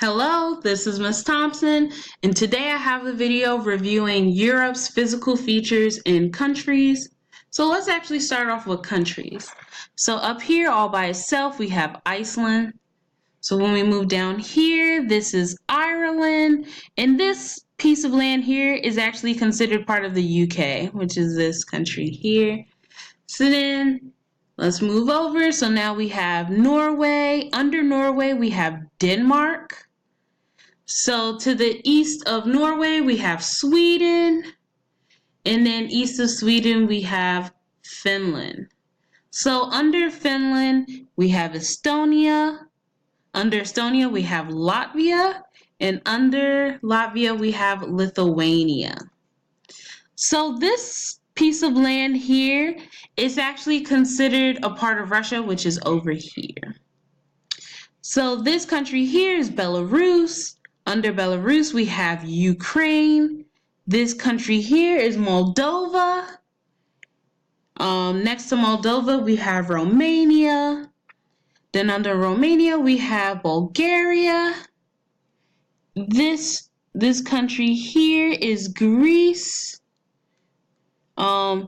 Hello, this is Miss Thompson, and today I have a video reviewing Europe's physical features and countries. So let's actually start off with countries. So up here all by itself we have Iceland. So when we move down here, this is Ireland, and this piece of land here is actually considered part of the UK, which is this country here. So then let's move over. So now we have Norway. Under Norway we have Denmark. So to the east of Norway, we have Sweden. And then east of Sweden, we have Finland. So under Finland, we have Estonia. Under Estonia, we have Latvia. And under Latvia, we have Lithuania. So this piece of land here is actually considered a part of Russia, which is over here. So this country here is Belarus. Under Belarus, we have Ukraine. This country here is Moldova. Next to Moldova, we have Romania. Then under Romania, we have Bulgaria. This country here is Greece. Right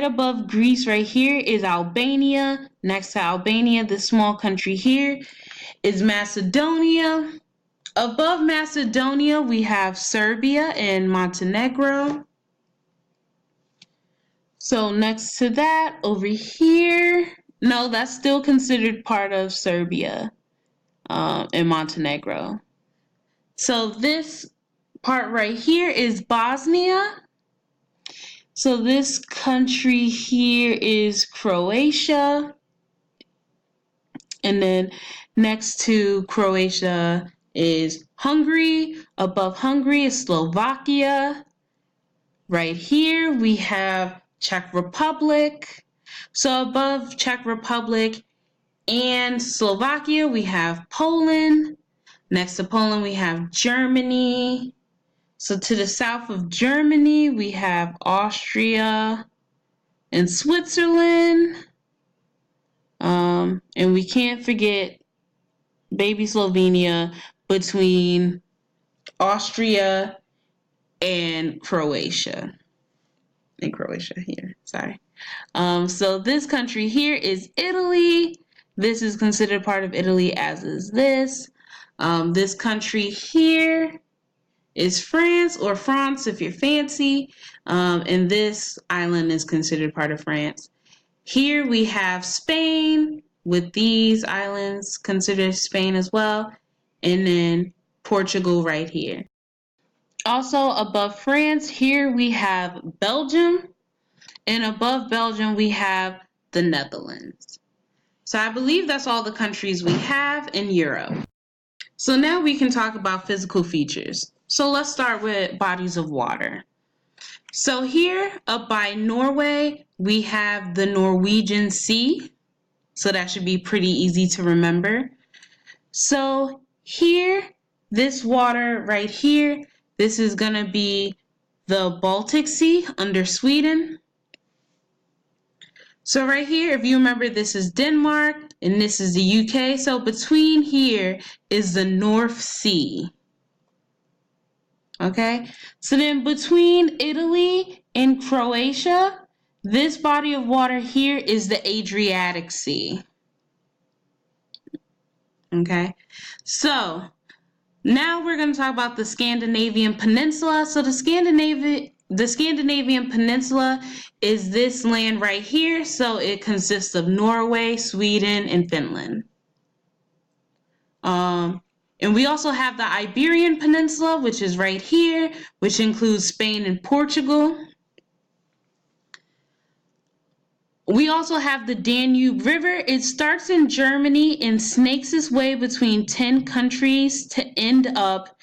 above Greece right here is Albania. Next to Albania, this small country here is Macedonia. Above Macedonia, we have Serbia and Montenegro. So next to that, over here, no, that's still considered part of Serbia and Montenegro. So this part right here is Bosnia. So this country here is Croatia. And then next to Croatia is Hungary. Above Hungary is Slovakia. Right here we have Czech Republic. So above Czech Republic and Slovakia we have Poland. Next to Poland we have Germany. So to the south of Germany we have Austria and Switzerland. And we can't forget baby Slovenia between Austria and Croatia. And Croatia here, sorry. So this country here is Italy. This is considered part of Italy, as is this. This country here is France, or France if you're fancy. And this island is considered part of France. Here we have Spain, with these islands considered Spain as well, and then Portugal right here. Also above France, here we have Belgium, and above Belgium we have the Netherlands. So I believe that's all the countries we have in Europe. So now we can talk about physical features. So let's start with bodies of water. So here up by Norway, we have the Norwegian Sea. So that should be pretty easy to remember. So here, this water right here, this is going to be the Baltic Sea under Sweden. So right here, if you remember, this is Denmark and this is the UK. So between here is the North Sea. Okay, so then between Italy and Croatia, this body of water here is the Adriatic Sea. Okay, so now we're going to talk about the Scandinavian Peninsula. So the Scandinavian Peninsula is this land right here. So it consists of Norway, Sweden, and Finland. And we also have the Iberian Peninsula, which is right here, which includes Spain and Portugal. We also have the Danube River. It starts in Germany and snakes its way between 10 countries to end up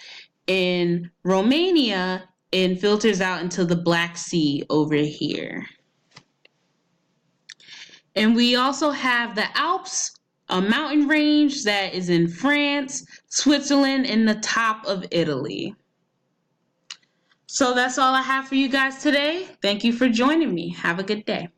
in Romania and filters out into the Black Sea over here. And we also have the Alps, a mountain range that is in France, Switzerland, and the top of Italy. So that's all I have for you guys today. Thank you for joining me. Have a good day.